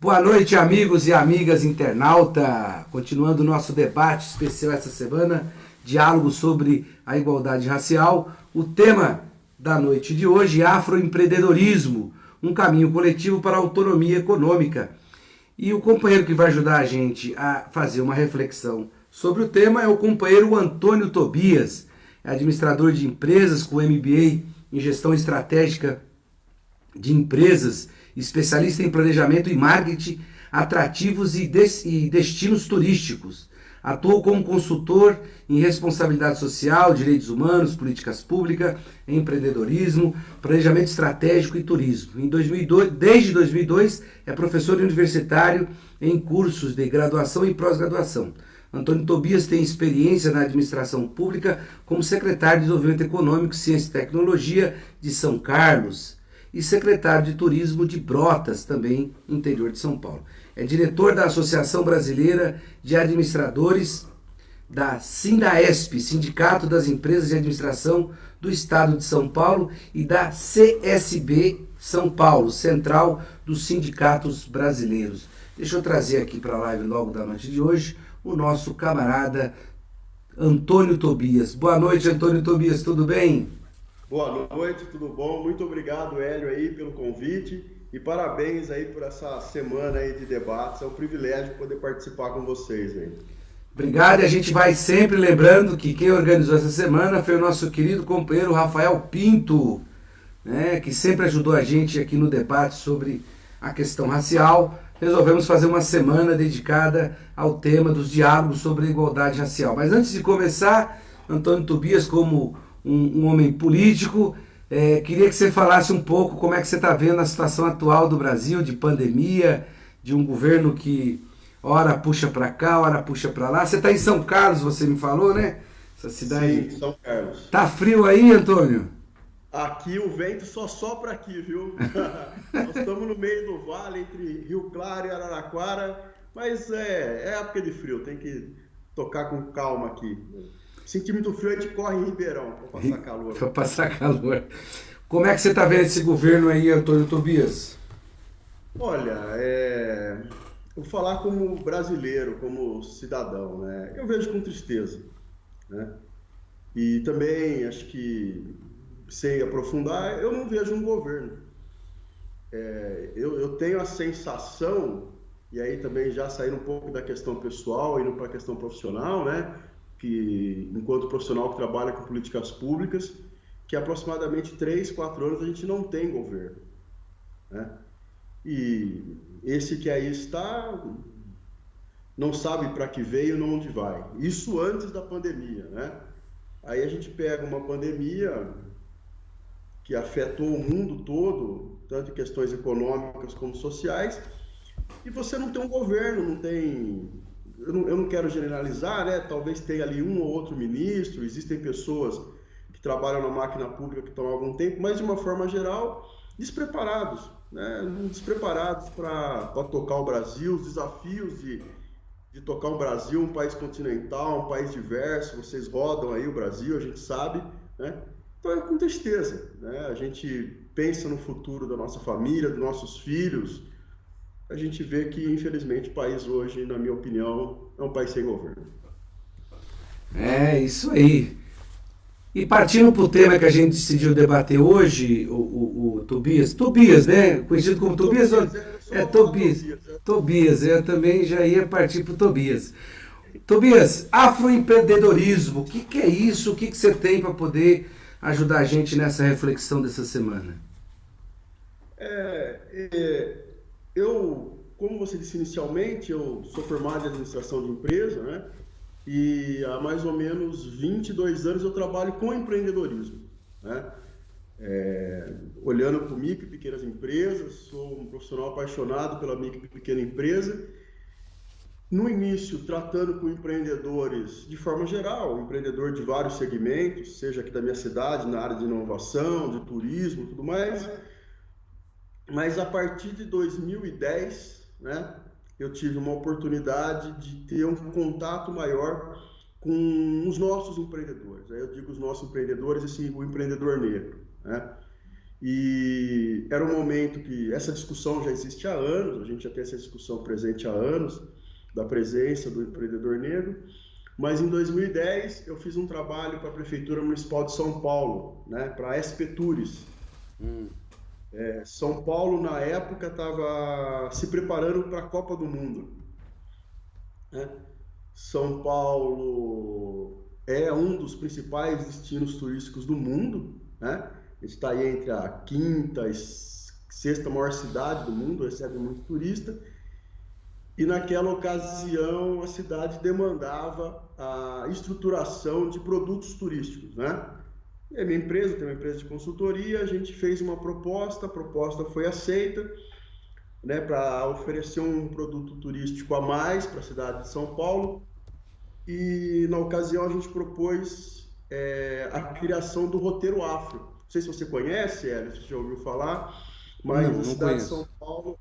Boa noite, amigos e amigas internauta. Continuando o nosso debate especial essa semana, diálogo sobre a igualdade racial. O tema da noite de hoje é afroempreendedorismo, um caminho coletivo para a autonomia econômica. E o companheiro que vai ajudar a gente a fazer uma reflexão sobre o tema é o companheiro Antônio Tobias, administrador de empresas com MBA em gestão estratégica de empresas, especialista em planejamento e marketing, atrativos e destinos turísticos. Atuou como consultor em responsabilidade social, direitos humanos, políticas públicas, empreendedorismo, planejamento estratégico e turismo. Desde 2002, é professor universitário em cursos de graduação e pós-graduação. Antônio Tobias tem experiência na administração pública como secretário de Desenvolvimento Econômico, Ciência e Tecnologia de São Carlos e secretário de Turismo de Brotas, também interior de São Paulo. É diretor da Associação Brasileira de Administradores da Sindaesp, Sindicato das Empresas de Administração do Estado de São Paulo, e da CSB São Paulo, Central dos Sindicatos Brasileiros. Deixa eu trazer aqui para a live logo da noite de hoje o nosso camarada Antônio Tobias. Boa noite, Antônio Tobias, tudo bem? Boa noite, tudo bom? Muito obrigado, Hélio, aí pelo convite e parabéns aí por essa semana aí de debates. É um privilégio poder participar com vocês aí. Obrigado, e a gente vai sempre lembrando que quem organizou essa semana foi o nosso querido companheiro Rafael Pinto, né, que sempre ajudou a gente aqui no debate sobre a questão racial. Resolvemos fazer uma semana dedicada ao tema dos diálogos sobre a igualdade racial. Mas antes de começar, Antônio Tobias, como um homem político, queria que você falasse um pouco como é que você está vendo a situação atual do Brasil, de pandemia, de um governo que ora puxa para cá, ora puxa para lá. Você está em São Carlos, você me falou, né? Essa cidade. Sim, São Carlos. Tá frio aí, Antônio? Aqui o vento só sopra aqui, viu? Nós estamos no meio do vale, entre Rio Claro e Araraquara, mas é época de frio, tem que tocar com calma aqui. Sentir muito frio, a gente corre em Ribeirão para passar calor. Para passar calor. Como é que você está vendo esse governo aí, Antônio Tobias? Olha, vou falar como brasileiro, como cidadão, né? Eu vejo com tristeza, né? E também, acho que, sem aprofundar, eu não vejo um governo. Eu tenho a sensação, e aí também já saindo um pouco da questão pessoal, indo para a questão profissional, né? Que, enquanto profissional que trabalha com políticas públicas, que há aproximadamente 3, 4 anos a gente não tem governo, né? E esse que aí está não sabe para que veio e onde vai. Isso antes da pandemia, né? Aí a gente pega uma pandemia que afetou o mundo todo, tanto em questões econômicas como sociais, e você não tem um governo, não tem... Eu não quero generalizar, né? Talvez tenha ali um ou outro ministro, existem pessoas que trabalham na máquina pública que estão há algum tempo, mas de uma forma geral, despreparados, né? Despreparados para tocar o Brasil, os desafios de tocar o Brasil, um país continental, um país diverso. Vocês rodam aí o Brasil, a gente sabe, né? Então é com tristeza, né? A gente pensa no futuro da nossa família, dos nossos filhos. A gente vê que, infelizmente, o país hoje, na minha opinião, é um país sem governo. É, isso aí. E partindo para o tema que a gente decidiu debater hoje, o Tobias, né? Conhecido como Tobias? Tobias. Tobias, eu também já ia partir para o Tobias. Tobias, afroempreendedorismo, o que é isso? O que você tem para poder ajudar a gente nessa reflexão dessa semana? Como você disse inicialmente, eu sou formado em administração de empresa, né? E há mais ou menos 22 anos eu trabalho com empreendedorismo, né? Olhando para micro e pequenas empresas, sou um profissional apaixonado pela micro e pequena empresa. No início, tratando com empreendedores de forma geral, empreendedor de vários segmentos, seja aqui da minha cidade, na área de inovação, de turismo e tudo mais. Mas a partir de 2010, né, eu tive uma oportunidade de ter um contato maior com os nossos empreendedores. Aí eu digo os nossos empreendedores, assim, o empreendedor negro, né? E era um momento que essa discussão já existe há anos, a gente já tem essa discussão presente há anos, da presença do empreendedor negro, mas em 2010 eu fiz um trabalho para a Prefeitura Municipal de São Paulo, né, para a SP Tours. São Paulo, na época, estava se preparando para a Copa do Mundo, né? São Paulo é um dos principais destinos turísticos do mundo, né? Está aí entre a quinta e sexta maior cidade do mundo, recebe muito turista. E naquela ocasião a cidade demandava a estruturação de produtos turísticos, né? E a minha empresa tem uma empresa de consultoria, a gente fez uma proposta, a proposta foi aceita, né, para oferecer um produto turístico a mais para a cidade de São Paulo. E na ocasião a gente propôs a criação do roteiro afro. Não sei se você conhece, Hélio, se você já ouviu falar, mas Não, a não cidade de São conheço. Paulo,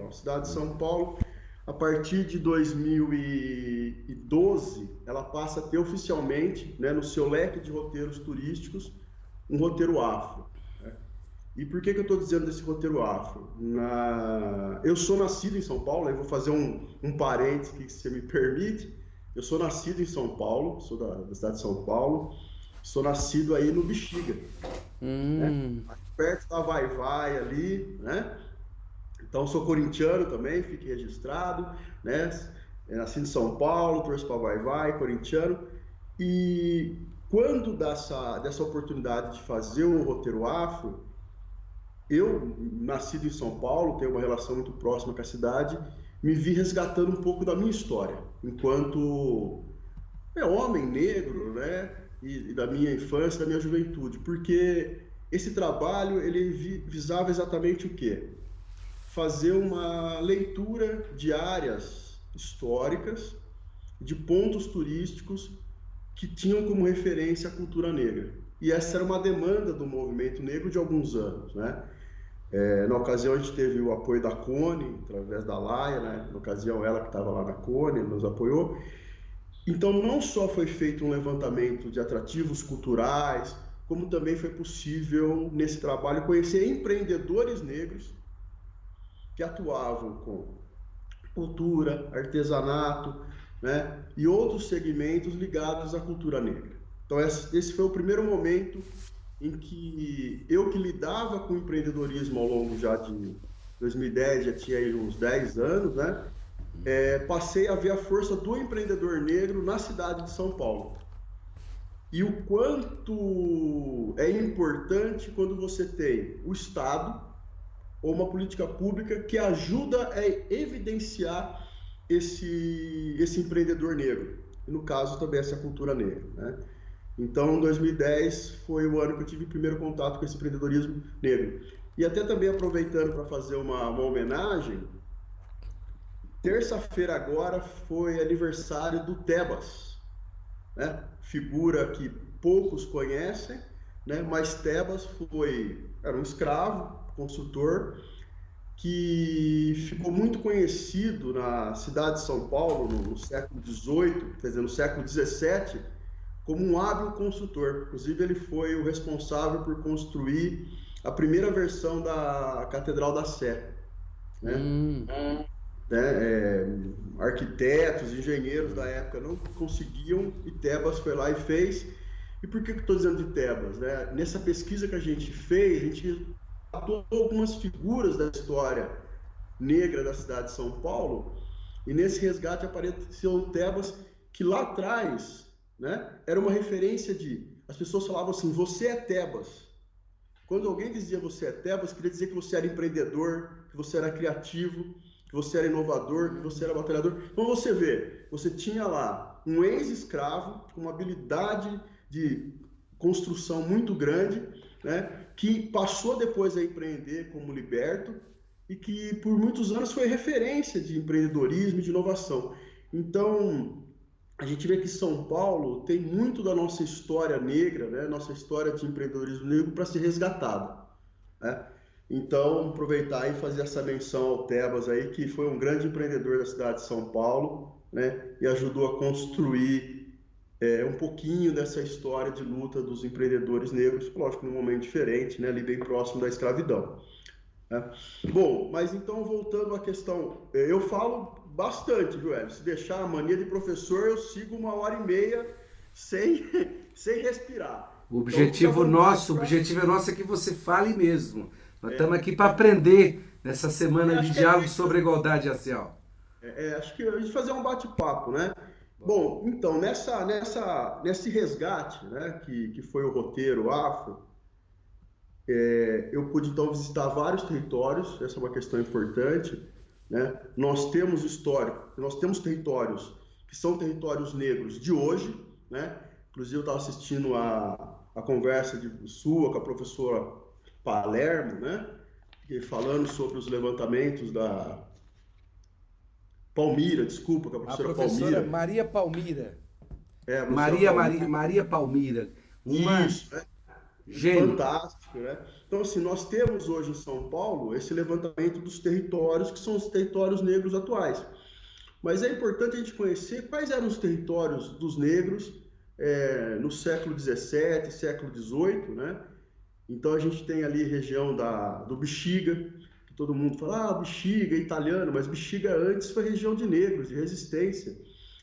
a cidade de São Paulo, a partir de 2012, ela passa a ter oficialmente, né, no seu leque de roteiros turísticos, um roteiro afro, né? E por que que eu estou dizendo desse roteiro afro? Eu sou nascido em São Paulo, eu vou fazer um parênteses que se você me permite. Eu sou nascido em São Paulo, sou da cidade de São Paulo, sou nascido aí no Bexiga, né? Perto da Vai-Vai ali, né? Então, sou corintiano também, fique registrado, né? Nasci em São Paulo, torço para Vai-Vai, corintiano. E quando dessa oportunidade de fazer o roteiro afro, eu, nascido em São Paulo, tenho uma relação muito próxima com a cidade, me vi resgatando um pouco da minha história, enquanto homem negro, né? E da minha infância, da minha juventude, porque esse trabalho ele visava exatamente o quê? Fazer uma leitura de áreas históricas, de pontos turísticos que tinham como referência a cultura negra. E essa era uma demanda do movimento negro de alguns anos, né? Na ocasião a gente teve o apoio da Cone, através da Laia, né? Na ocasião ela que estava lá na Cone, nos apoiou. Então não só foi feito um levantamento de atrativos culturais, como também foi possível nesse trabalho conhecer empreendedores negros que atuavam com cultura, artesanato, né, e outros segmentos ligados à cultura negra. Então esse foi o primeiro momento em que eu que lidava com empreendedorismo ao longo já de 2010, já tinha aí uns 10 anos, né, passei a ver a força do empreendedor negro na cidade de São Paulo. E o quanto é importante quando você tem o Estado ou uma política pública que ajuda a evidenciar esse empreendedor negro, e no caso também essa cultura negra, né? Então, 2010 foi o ano que eu tive o primeiro contato com esse empreendedorismo negro. E até também aproveitando para fazer uma homenagem, terça-feira agora foi aniversário do Tebas, né? Figura que poucos conhecem, né? Mas Tebas era um escravo, consultor, que ficou muito conhecido na cidade de São Paulo no século XVIII, quer dizer, no século XVII, como um hábil consultor. Inclusive, ele foi o responsável por construir a primeira versão da Catedral da Sé, né? Arquitetos, engenheiros da época não conseguiam, e Tebas foi lá e fez. E por que eu estou dizendo de Tebas, né? Nessa pesquisa que a gente fez, a gente tratou algumas figuras da história negra da cidade de São Paulo, e nesse resgate apareceu o Tebas, que lá atrás, né, era uma referência as pessoas falavam assim, você é Tebas. Quando alguém dizia você é Tebas, queria dizer que você era empreendedor, que você era criativo, que você era inovador, que você era batalhador. Então você vê, você tinha lá um ex-escravo com uma habilidade de construção muito grande, né, que passou depois a empreender como liberto e que por muitos anos foi referência de empreendedorismo e de inovação. Então, a gente vê que São Paulo tem muito da nossa história negra, né, nossa história de empreendedorismo negro para ser resgatada, né? Então, aproveitar e fazer essa menção ao Tebas aí, que foi um grande empreendedor da cidade de São Paulo, né, e ajudou a construir um pouquinho dessa história de luta dos empreendedores negros, lógico, num momento diferente, né, ali bem próximo da escravidão. Né? Bom, mas então voltando à questão, eu falo bastante, viu, Hélio? Se deixar a mania de professor, eu sigo 1h30 sem, sem respirar. O Então, fica à objetivo vontade nosso, o para. objetivo é nosso é que você fale mesmo. Nós estamos aqui para aprender nessa semana de Acho que é diálogo isso. sobre a igualdade racial. Acho que a gente fazer um bate-papo, né? Bom, então, nesse resgate, né, que foi o roteiro Afro, eu pude então visitar vários territórios, essa é uma questão importante, né? Nós temos territórios que são territórios negros de hoje, né? Inclusive eu estava assistindo a conversa sua com a professora Palermo, né? Falando sobre os levantamentos da Palmira, desculpa, com a A professora professora Palmira, Maria Palmira. a professora Palmira, Maria Palmira. Uma isso, né? gênio. Fantástico, né? Então, assim, nós temos hoje em São Paulo esse levantamento dos territórios, que são os territórios negros atuais. Mas é importante a gente conhecer quais eram os territórios dos negros no século XVII, século XVIII, né? Então, a gente tem ali a região do Bexiga, que todo mundo fala, Bexiga é italiano, mas Bexiga antes foi região de negros, de resistência.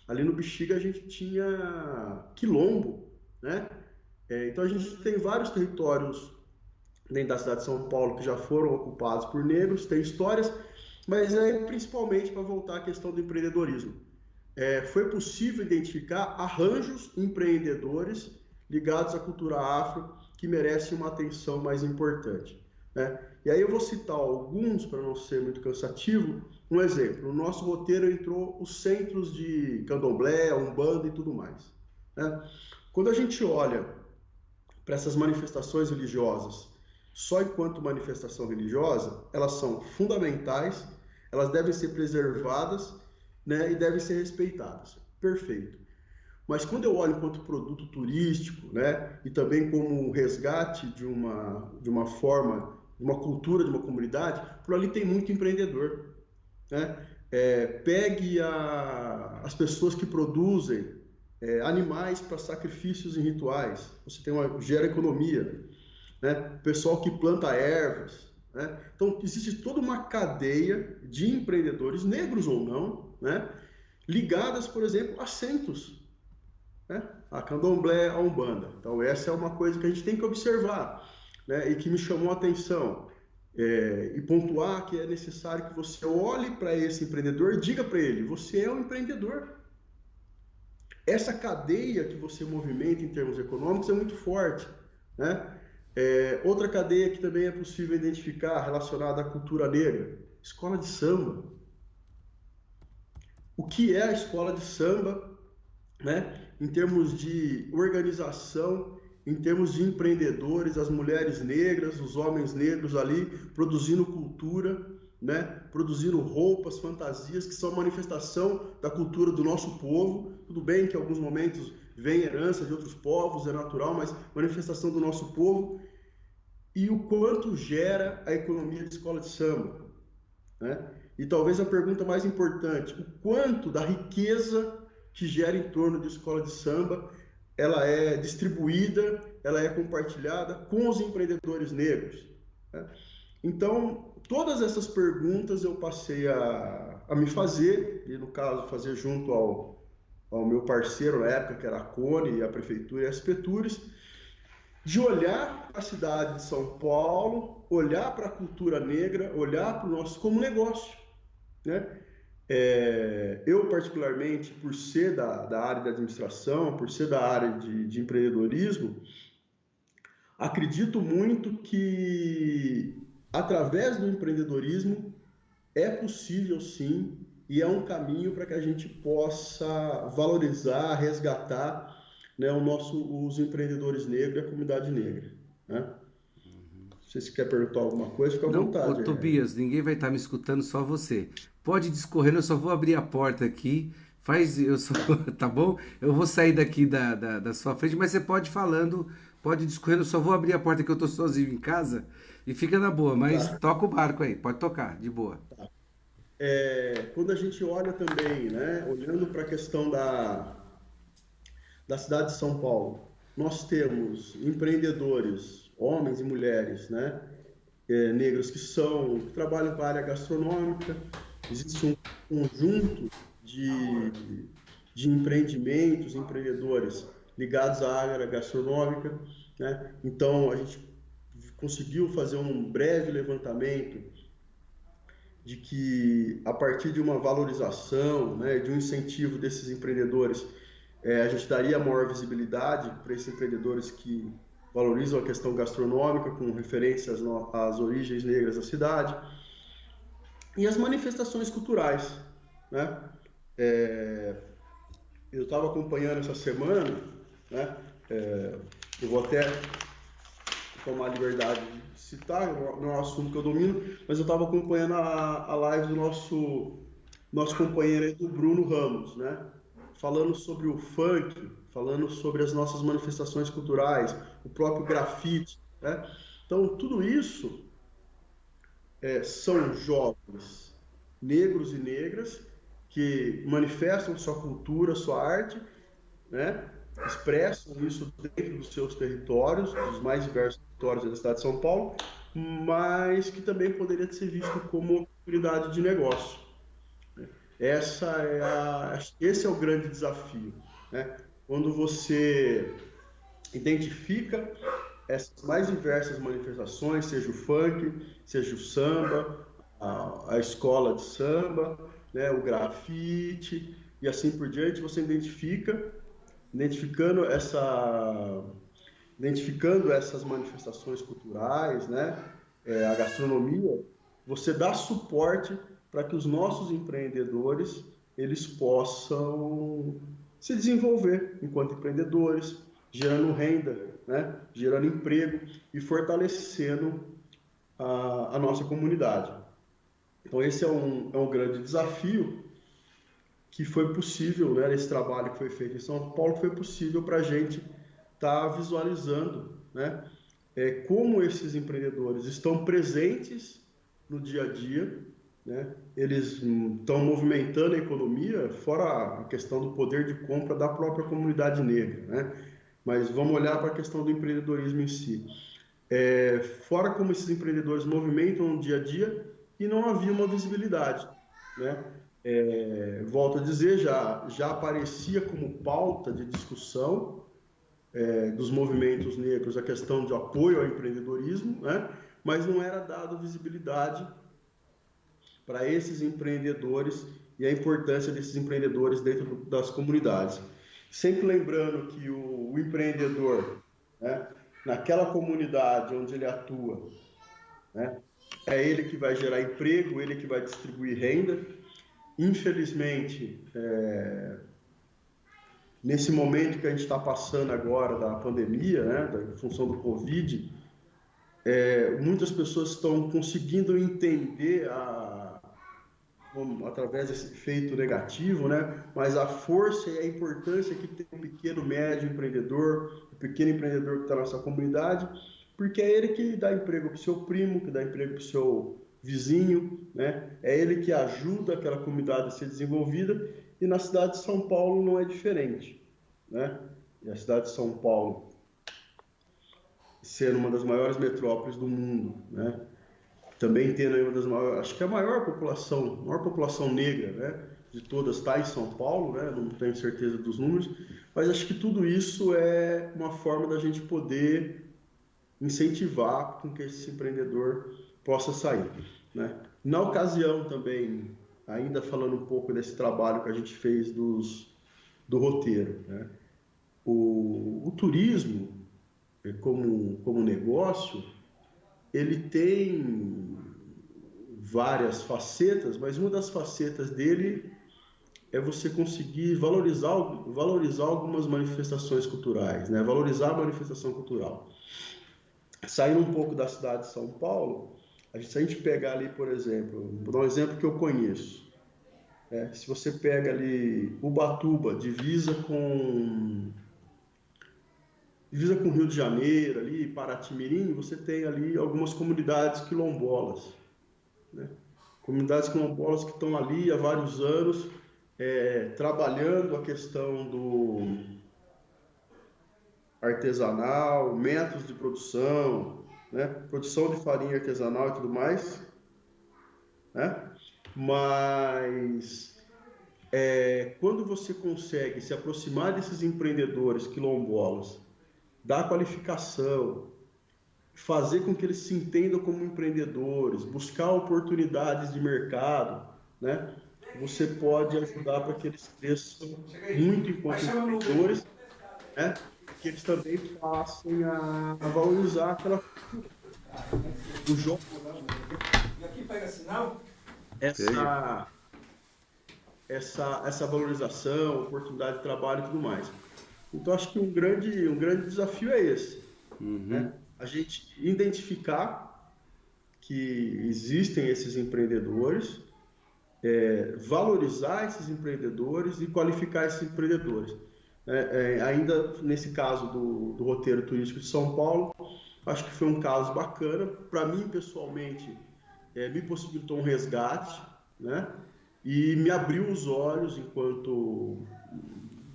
Ali no Bexiga a gente tinha quilombo, né? Então, a gente tem vários territórios dentro da cidade de São Paulo que já foram ocupados por negros, tem histórias, mas principalmente para voltar à questão do empreendedorismo. Foi possível identificar arranjos empreendedores ligados à cultura afro que merecem uma atenção mais importante, né? E aí eu vou citar alguns, para não ser muito cansativo. Um exemplo, no nosso roteiro entrou os centros de candomblé, umbanda e tudo mais, né? Quando a gente olha para essas manifestações religiosas só enquanto manifestação religiosa, elas são fundamentais, elas devem ser preservadas, né, e devem ser respeitadas. Perfeito. Mas quando eu olho enquanto produto turístico, né, e também como um resgate de uma forma, de uma cultura, de uma comunidade, por ali tem muito empreendedor, né? Pegue as pessoas que produzem animais para sacrifícios em rituais, você gera economia, né? Pessoal que planta ervas, né? Então, existe toda uma cadeia de empreendedores, negros ou não, né? Ligadas, por exemplo, a centros, né? A candomblé, a umbanda. Então, essa é uma coisa que a gente tem que observar, né? E que me chamou a atenção. E pontuar que é necessário que você olhe para esse empreendedor e diga para ele, você é um empreendedor. Essa cadeia que você movimenta em termos econômicos é muito forte, né? Outra cadeia que também é possível identificar relacionada à cultura negra, escola de samba. O que é a escola de samba, né? Em termos de organização, em termos de empreendedores, as mulheres negras, os homens negros ali produzindo cultura, né? Produzindo roupas, fantasias que são manifestação da cultura do nosso povo. Tudo bem que em alguns momentos vem herança de outros povos, é natural, mas manifestação do nosso povo. E o quanto gera a economia de escola de samba, né? E talvez a pergunta mais importante, o quanto da riqueza que gera em torno de escola de samba, ela é distribuída, ela é compartilhada com os empreendedores negros, né? Então, todas essas perguntas eu passei a me fazer, e no caso fazer junto ao meu parceiro na época, que era a Cone, a Prefeitura e a SPTURES, de olhar a cidade de São Paulo, olhar para a cultura negra, olhar para o nosso como negócio, né? Eu, particularmente, por ser da área da administração, por ser da área de empreendedorismo, acredito muito que, através do empreendedorismo, é possível, sim, e é um caminho para que a gente possa valorizar, resgatar, né, os empreendedores negros e a comunidade negra, né? Não sei se quer perguntar alguma coisa, fica à Não, ô, vontade. Tobias, ninguém vai estar me escutando, só você. Pode discorrer, eu só vou abrir a porta aqui. Faz, eu só, tá bom? Eu vou sair daqui da sua frente, mas você pode ir falando, pode discorrer, eu só vou abrir a porta que eu tô sozinho em casa e fica na boa, mas Tá. toca o barco aí, pode tocar, de boa. Quando a gente olha também, né, olhando para a questão da cidade de São Paulo, nós temos empreendedores, homens e mulheres, né, negros que trabalham para a área gastronômica. Existe um conjunto de empreendimentos, empreendedores ligados à área gastronômica, né? Então, a gente conseguiu fazer um breve levantamento de que, a partir de uma valorização, né, de um incentivo desses empreendedores, a gente daria maior visibilidade para esses empreendedores que valorizam a questão gastronômica, com referências às origens negras da cidade, e as manifestações culturais, né? Eu estava acompanhando essa semana, né? Eu vou até tomar a liberdade de citar, não é um assunto que eu domino, mas eu estava acompanhando a live do nosso companheiro aí, do Bruno Ramos, né? Falando sobre o funk, falando sobre as nossas manifestações culturais, o próprio grafite, né? Então, tudo isso são jovens negros e negras que manifestam sua cultura, sua arte, né? Expressam isso dentro dos seus territórios, dos mais diversos territórios da cidade de São Paulo, mas que também poderia ser visto como oportunidade de negócio. Esse é o grande desafio, né? Quando você identifica essas mais diversas manifestações, seja o funk, seja o samba, a escola de samba, né, o grafite e assim por diante, você identificando essas manifestações culturais, né, a gastronomia, você dá suporte para que os nossos empreendedores eles possam se desenvolver enquanto empreendedores, gerando renda, né, gerando emprego e fortalecendo a nossa comunidade. Então esse é um grande desafio que foi possível, né, nesse trabalho que foi feito em São Paulo, foi possível para a gente estar visualizando, né, como esses empreendedores estão presentes no dia a dia, né, eles estão movimentando a economia, fora a questão do poder de compra da própria comunidade negra, né, mas vamos olhar para a questão do empreendedorismo em si. Fora como esses empreendedores movimentam no dia a dia e não havia uma visibilidade, né? Volto a dizer, já aparecia como pauta de discussão dos movimentos negros a questão de apoio ao empreendedorismo, né? Mas não era dado visibilidade para esses empreendedores e a importância desses empreendedores dentro das comunidades. Sempre lembrando que o empreendedor, né, naquela comunidade onde ele atua, né, é ele que vai gerar emprego, ele que vai distribuir renda. Infelizmente, nesse momento que a gente está passando agora da pandemia, né, da função do Covid, muitas pessoas estão conseguindo entender através desse efeito negativo, né? Mas a força e a importância que tem o pequeno, médio empreendedor, o pequeno empreendedor que está na nossa comunidade, porque é ele que dá emprego para o seu primo, que dá emprego para o seu vizinho, né? É ele que ajuda aquela comunidade a ser desenvolvida, e na cidade de São Paulo não é diferente, né? E a cidade de São Paulo, sendo uma das maiores metrópoles do mundo, né? Também tendo uma das maiores, acho que a maior população negra, né, de todas está em São Paulo, né, não tenho certeza dos números, mas acho que tudo isso é uma forma da gente poder incentivar com que esse empreendedor possa sair, né. Na ocasião também, ainda falando um pouco desse trabalho que a gente fez do roteiro, né, o turismo como negócio, ele tem várias facetas, mas uma das facetas dele é você conseguir valorizar algumas manifestações culturais, né? Valorizar a manifestação cultural. Saindo um pouco da cidade de São Paulo, se a gente pegar ali, por exemplo, vou dar um exemplo que eu conheço. Se você pega ali Ubatuba, divisa com o Rio de Janeiro, ali, Paraty-Mirim, você tem ali algumas comunidades quilombolas, né? Comunidades quilombolas que estão ali há vários anos, trabalhando a questão artesanal, métodos de produção, né? Produção de farinha artesanal e tudo mais, né? Mas quando você consegue se aproximar desses empreendedores quilombolas, dar qualificação, fazer com que eles se entendam como empreendedores, buscar oportunidades de mercado, né? Você pode ajudar para que eles cresçam muito enquanto empreendedores, né? Que eles também passem a valorizar aquela cultura. O jogo, E aqui pega sinal? essa valorização, oportunidade de trabalho e tudo mais. Então, acho que um grande desafio é esse, né? A gente identificar que existem esses empreendedores, valorizar esses empreendedores e qualificar esses empreendedores. Ainda nesse caso do roteiro turístico de São Paulo, acho que foi um caso bacana. Para mim, pessoalmente, me possibilitou um resgate, né? E me abriu os olhos enquanto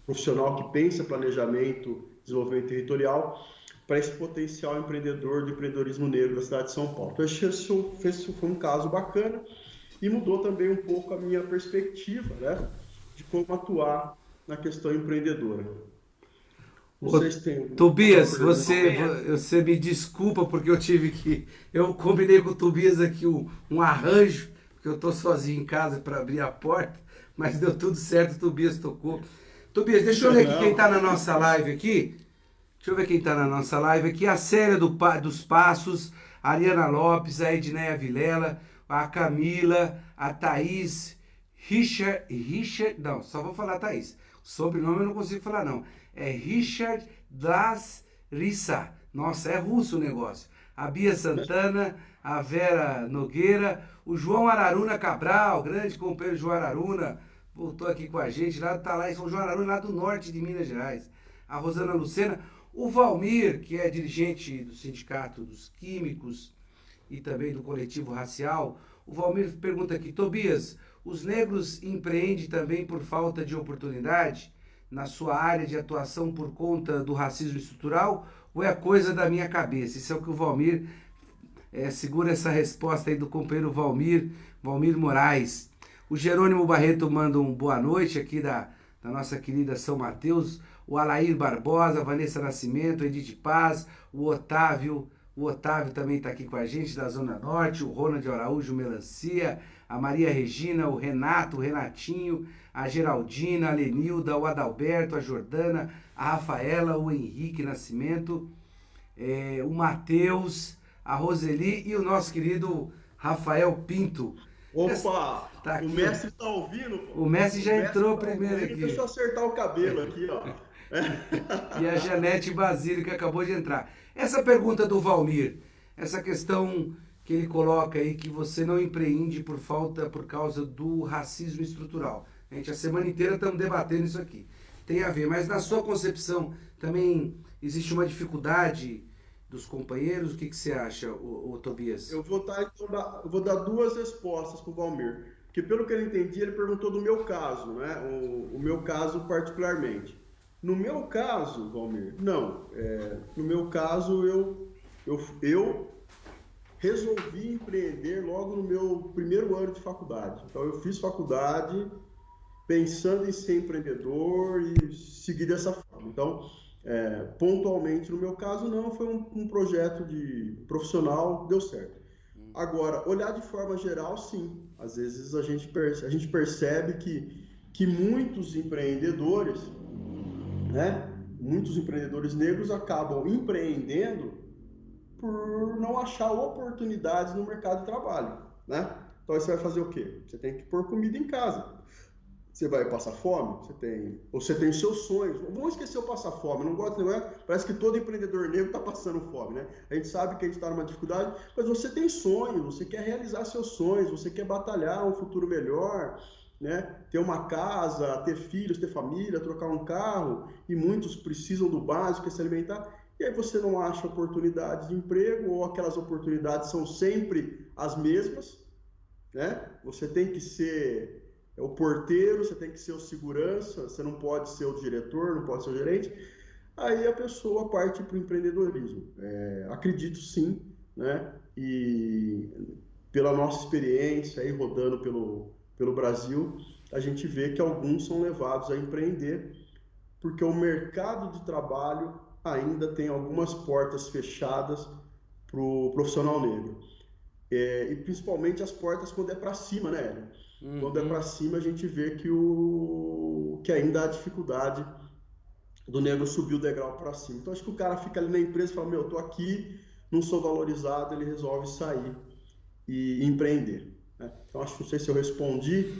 profissional que pensa planejamento, desenvolvimento territorial, para esse potencial empreendedor do empreendedorismo negro da cidade de São Paulo. Então, esse foi um caso bacana e mudou também um pouco a minha perspectiva, né, de como atuar na questão empreendedora. Vocês têm... Tobias, você me desculpa porque eu combinei com o Tobias aqui um arranjo, porque eu estou sozinho em casa para abrir a porta, mas deu tudo certo, o Tobias tocou. Tobias, deixa eu ver aqui quem está na nossa live aqui. Deixa eu ver quem está na nossa live aqui. A Célia dos Passos, a Ariana Lopes, a Edneia Vilela, a Camila, a Thaís, Richard, não, só vou falar Thaís. O sobrenome eu não consigo falar não. É Richard Dlasrissa. Nossa, é russo o negócio. A Bia Santana, a Vera Nogueira, o João Araruna Cabral, grande companheiro João Araruna, voltou aqui com a gente, tá lá em São João Araruna, lá do norte de Minas Gerais. A Rosana Lucena, o Valmir, que é dirigente do Sindicato dos Químicos e também do Coletivo Racial. O Valmir pergunta aqui, Tobias, os negros empreendem também por falta de oportunidade na sua área de atuação por conta do racismo estrutural ou é coisa da minha cabeça? Isso é o que o Valmir segura essa resposta aí do companheiro Valmir Moraes. O Jerônimo Barreto manda um boa noite aqui da nossa querida São Mateus. O Alair Barbosa, a Vanessa Nascimento, Edith Paz, o Otávio também está aqui com a gente, da Zona Norte, o Ronald Araújo Melancia, a Maria Regina, o Renato, o Renatinho, a Geraldina, a Lenilda, o Adalberto, a Jordana, a Rafaela, o Henrique Nascimento, o Matheus, a Roseli e o nosso querido Rafael Pinto. Opa! Tá, o mestre está ouvindo? Pô. O mestre já entrou primeiro aqui. Deixa eu acertar o cabelo aqui, ó. E a Janete Basílio, que acabou de entrar. Essa pergunta do Valmir, essa questão que ele coloca aí, que você não empreende por causa do racismo estrutural. A gente, a semana inteira estamos debatendo isso aqui. Tem a ver, mas na sua concepção também existe uma dificuldade dos companheiros? O que você acha, o Tobias? Eu vou dar duas respostas para o Valmir. Porque pelo que eu entendi, ele perguntou do meu caso, né? O meu caso particularmente. No meu caso, Valmir, não. No meu caso, eu resolvi empreender logo no meu primeiro ano de faculdade. Então, eu fiz faculdade pensando em ser empreendedor e seguir dessa forma. Então, pontualmente, no meu caso, não. Foi um projeto profissional, deu certo. Agora, olhar de forma geral, sim. Às vezes, a gente percebe que muitos empreendedores... né? Muitos empreendedores negros acabam empreendendo por não achar oportunidades no mercado de trabalho, né? Então aí você vai fazer o quê? Você tem que pôr comida em casa. Você vai passar fome? Você tem seus sonhos. Vamos esquecer o passar fome. Eu não gosto, não é? Parece que todo empreendedor negro está passando fome, né? A gente sabe que a gente está numa dificuldade, mas você tem sonhos, você quer realizar seus sonhos, você quer batalhar um futuro melhor, né? Ter uma casa, ter filhos, ter família, trocar um carro, e muitos precisam do básico, que é se alimentar, e aí você não acha oportunidades de emprego, ou aquelas oportunidades são sempre as mesmas, né? Você tem que ser o porteiro, você tem que ser o segurança, você não pode ser o diretor, não pode ser o gerente. aí a pessoa parte para o empreendedorismo. Acredito sim, né? E pela nossa experiência aí rodando pelo Brasil, a gente vê que alguns são levados a empreender, porque o mercado de trabalho ainda tem algumas portas fechadas para o profissional negro. E principalmente as portas quando é para cima, né, Hélio? Quando é para Uhum. cima, a gente vê que ainda há dificuldade do negro subir o degrau para cima. Então, acho que o cara fica ali na empresa e fala: Meu, eu tô aqui, não sou valorizado. Ele resolve sair e empreender, né? Então, acho que não sei se eu respondi.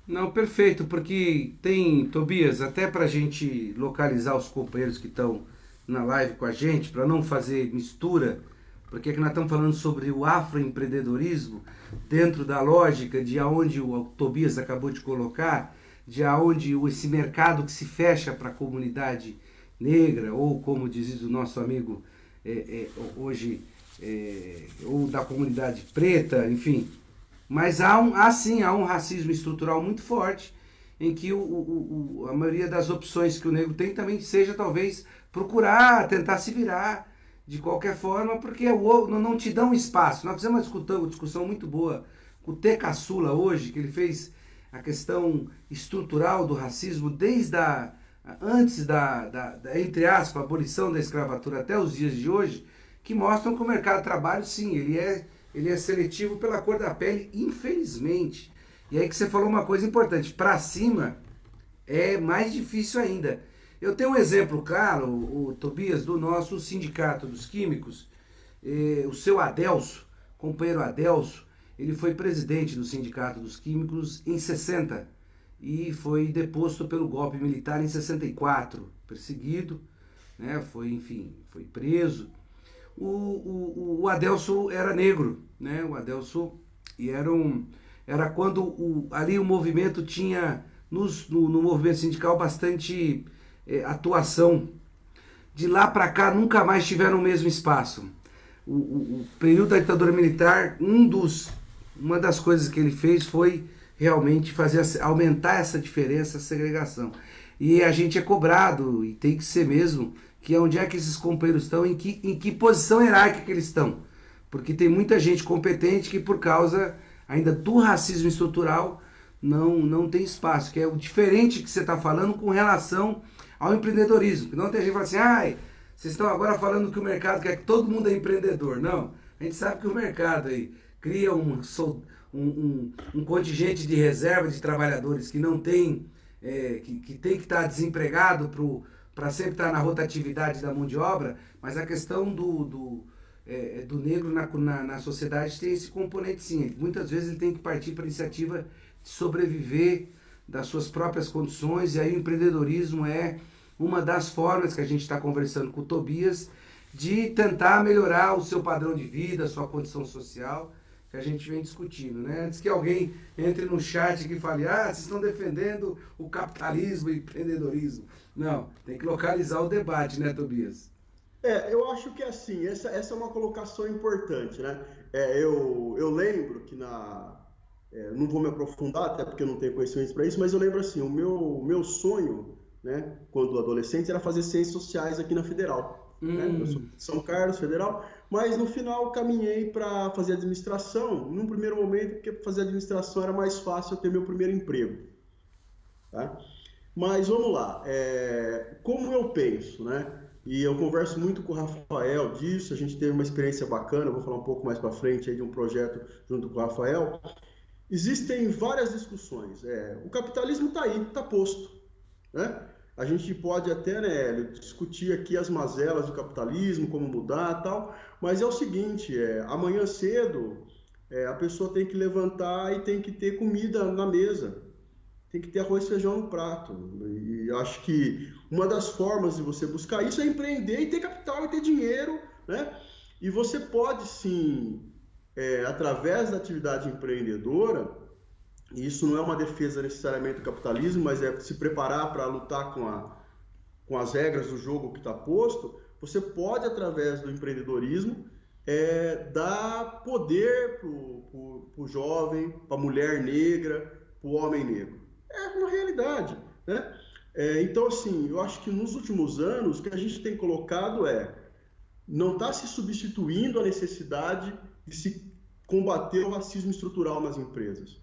Não, perfeito, porque tem, Tobias, até para a gente localizar os companheiros que estão na live com a gente, para não fazer mistura, porque aqui nós estamos falando sobre o afroempreendedorismo, dentro da lógica de aonde o Tobias acabou de colocar, de aonde esse mercado que se fecha para a comunidade negra, ou como diz o nosso amigo hoje, ou da comunidade preta, enfim. Mas há um racismo estrutural muito forte, em que a maioria das opções que o negro tem também seja talvez procurar, tentar se virar de qualquer forma, porque não te dão espaço. Nós fizemos uma discussão muito boa com o T. Caçula hoje, que ele fez a questão estrutural do racismo desde antes entre aspas, abolição da escravatura até os dias de hoje, que mostram que o mercado de trabalho, sim, ele é seletivo pela cor da pele, infelizmente. E aí que você falou uma coisa importante, para cima é mais difícil ainda. Eu tenho um exemplo claro, o Tobias, do nosso sindicato dos químicos, o seu Adelso, companheiro Adelso, ele foi presidente do sindicato dos químicos em 60 e foi deposto pelo golpe militar em 64, perseguido, né, foi preso. O Adelso era negro, né? O Adelso e era quando ali o movimento tinha no movimento sindical bastante atuação. De lá para cá nunca mais tiveram o mesmo espaço. O período da ditadura militar, uma das coisas que ele fez foi realmente aumentar essa diferença, essa segregação. E a gente é cobrado, e tem que ser mesmo, que é onde é que esses companheiros estão, em que posição hierárquica eles estão. Porque tem muita gente competente que, por causa ainda do racismo estrutural, não tem espaço. Que é o diferente que você está falando com relação ao empreendedorismo. Não tem gente que fala assim, vocês estão agora falando que o mercado quer que todo mundo é empreendedor. Não, a gente sabe que o mercado aí cria um contingente de reserva de trabalhadores que não tem, que tem que estar desempregado para sempre estar na rotatividade da mão de obra, mas a questão do negro na sociedade tem esse componente sim. Muitas vezes ele tem que partir para a iniciativa de sobreviver das suas próprias condições, e aí o empreendedorismo é uma das formas que a gente está conversando com o Tobias de tentar melhorar o seu padrão de vida, a sua condição social, que a gente vem discutindo, né? Antes que alguém entre no chat e fale, vocês estão defendendo o capitalismo e o empreendedorismo. Não, tem que localizar o debate, né, Tobias? Eu acho que assim, essa é uma colocação importante, né? Eu lembro que não vou me aprofundar, até porque eu não tenho conhecimento para isso, mas eu lembro assim, o meu sonho, né, quando adolescente, era fazer ciências sociais aqui na Federal. Né? Eu sou de São Carlos, Federal, mas no final caminhei para fazer administração, num primeiro momento, porque fazer administração era mais fácil eu ter meu primeiro emprego. Tá? Mas vamos lá, como eu penso, né? E eu converso muito com o Rafael disso, a gente teve uma experiência bacana, eu vou falar um pouco mais para frente aí de um projeto junto com o Rafael. Existem várias discussões. O capitalismo está aí, está posto. Né? A gente pode até, né, discutir aqui as mazelas do capitalismo, como mudar e tal, mas é o seguinte, amanhã cedo a pessoa tem que levantar e tem que ter comida na mesa, tem que ter arroz e feijão no prato. E acho que uma das formas de você buscar isso é empreender e ter capital e ter dinheiro, né? E você pode sim, através da atividade empreendedora, e isso não é uma defesa necessariamente do capitalismo, mas é se preparar para lutar com as regras do jogo que está posto, você pode, através do empreendedorismo, dar poder para o jovem, para a mulher negra, para o homem negro. É uma realidade, né? Então, assim, eu acho que nos últimos anos o que a gente tem colocado não está se substituindo a necessidade de se combater o racismo estrutural nas empresas.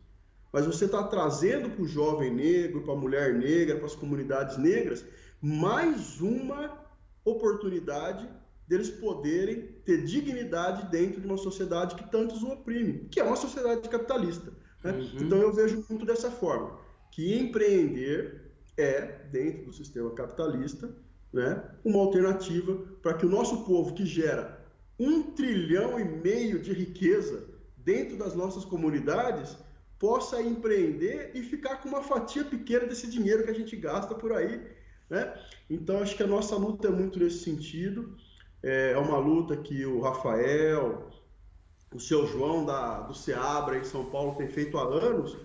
Mas você está trazendo para o jovem negro, para a mulher negra, para as comunidades negras, mais uma oportunidade deles poderem ter dignidade dentro de uma sociedade que tantos o oprime, que é uma sociedade capitalista, né? Então eu vejo muito dessa forma, que empreender dentro do sistema capitalista, né, uma alternativa para que o nosso povo, que gera 1,5 trilhão de riqueza dentro das nossas comunidades, possa empreender e ficar com uma fatia pequena desse dinheiro que a gente gasta por aí, né? Então, acho que a nossa luta é muito nesse sentido. É uma luta que o Rafael, o seu João do Seabra em São Paulo tem feito há anos,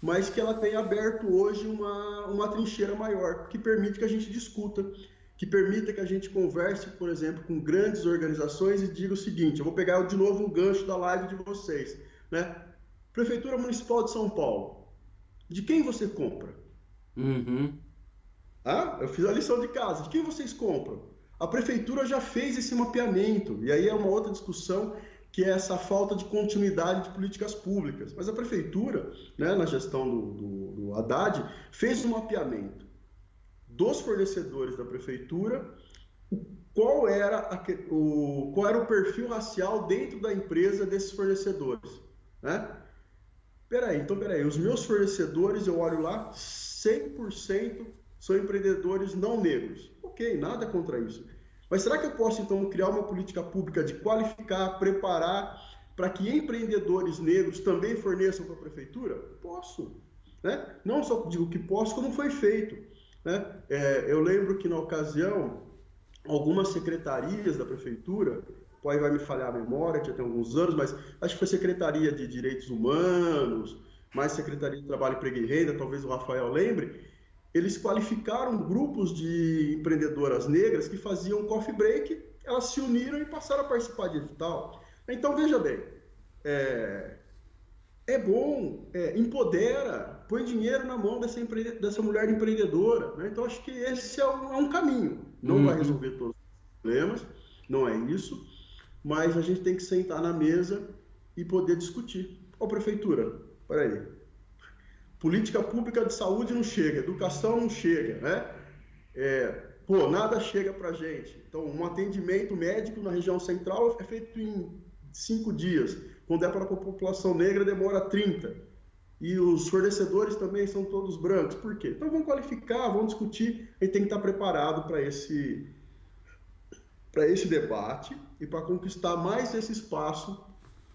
mas que ela tem aberto hoje uma trincheira maior, que permite que a gente discuta, que permita que a gente converse, por exemplo, com grandes organizações e diga o seguinte, eu vou pegar de novo um gancho da live de vocês, né? Prefeitura Municipal de São Paulo, de quem você compra? Eu fiz a lição de casa, de quem vocês compram? A prefeitura já fez esse mapeamento, e aí é uma outra discussão, que é essa falta de continuidade de políticas públicas. Mas a prefeitura, né, na gestão do Haddad, fez um mapeamento dos fornecedores da prefeitura, qual era o perfil racial dentro da empresa desses fornecedores, né? Peraí, os meus fornecedores, eu olho lá, 100% são empreendedores não negros. Ok, nada contra isso. Mas será que eu posso, então, criar uma política pública de qualificar, preparar, para que empreendedores negros também forneçam para a prefeitura? Posso, né? Não só digo que posso, como foi feito, né? Eu lembro que, na ocasião, algumas secretarias da prefeitura, pode vai me falhar a memória, já tem alguns anos, mas acho que foi Secretaria de Direitos Humanos, mais Secretaria de Trabalho, Emprego e Renda, talvez o Rafael lembre, eles qualificaram grupos de empreendedoras negras que faziam coffee break, elas se uniram e passaram a participar de edital. Então, veja bem, é bom, empodera, põe dinheiro na mão dessa mulher empreendedora, né? Então, acho que esse é um caminho. Não vai resolver todos os problemas, não é isso, mas a gente tem que sentar na mesa e poder discutir. Ô, prefeitura, peraí, política pública de saúde não chega, educação não chega, né? Nada chega pra gente. Então, um atendimento médico na região central é feito em 5 dias, quando é para a população negra demora 30. E os fornecedores também são todos brancos. Por quê? Então, vamos qualificar, vamos discutir, a gente tem que estar preparado para esse debate e para conquistar mais esse espaço,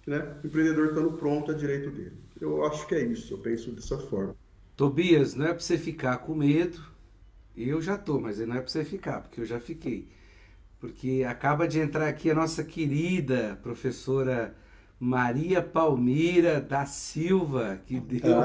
né? O empreendedor estando pronto é direito dele. Eu acho que é isso, eu penso dessa forma. Tobias, não é para você ficar com medo, eu já tô, mas não é para você ficar, porque eu já fiquei. Porque acaba de entrar aqui a nossa querida professora Maria Palmira da Silva, que deu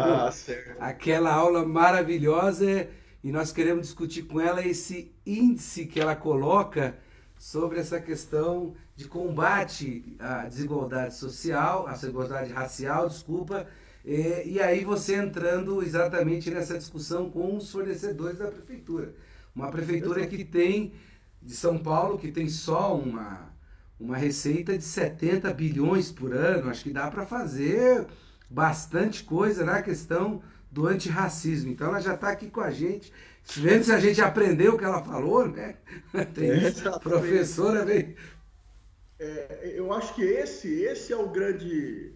aquela aula maravilhosa, e nós queremos discutir com ela esse índice que ela coloca sobre essa questão de combate à desigualdade social, à desigualdade racial, desculpa, e aí você entrando exatamente nessa discussão com os fornecedores da prefeitura. Uma prefeitura que tem, de São Paulo, que tem só uma receita de 70 bilhões por ano, acho que dá para fazer bastante coisa na questão do antirracismo. Então ela já está aqui com a gente, vendo se a gente aprendeu o que ela falou, né? Professora veio. Eu acho que esse é o grande...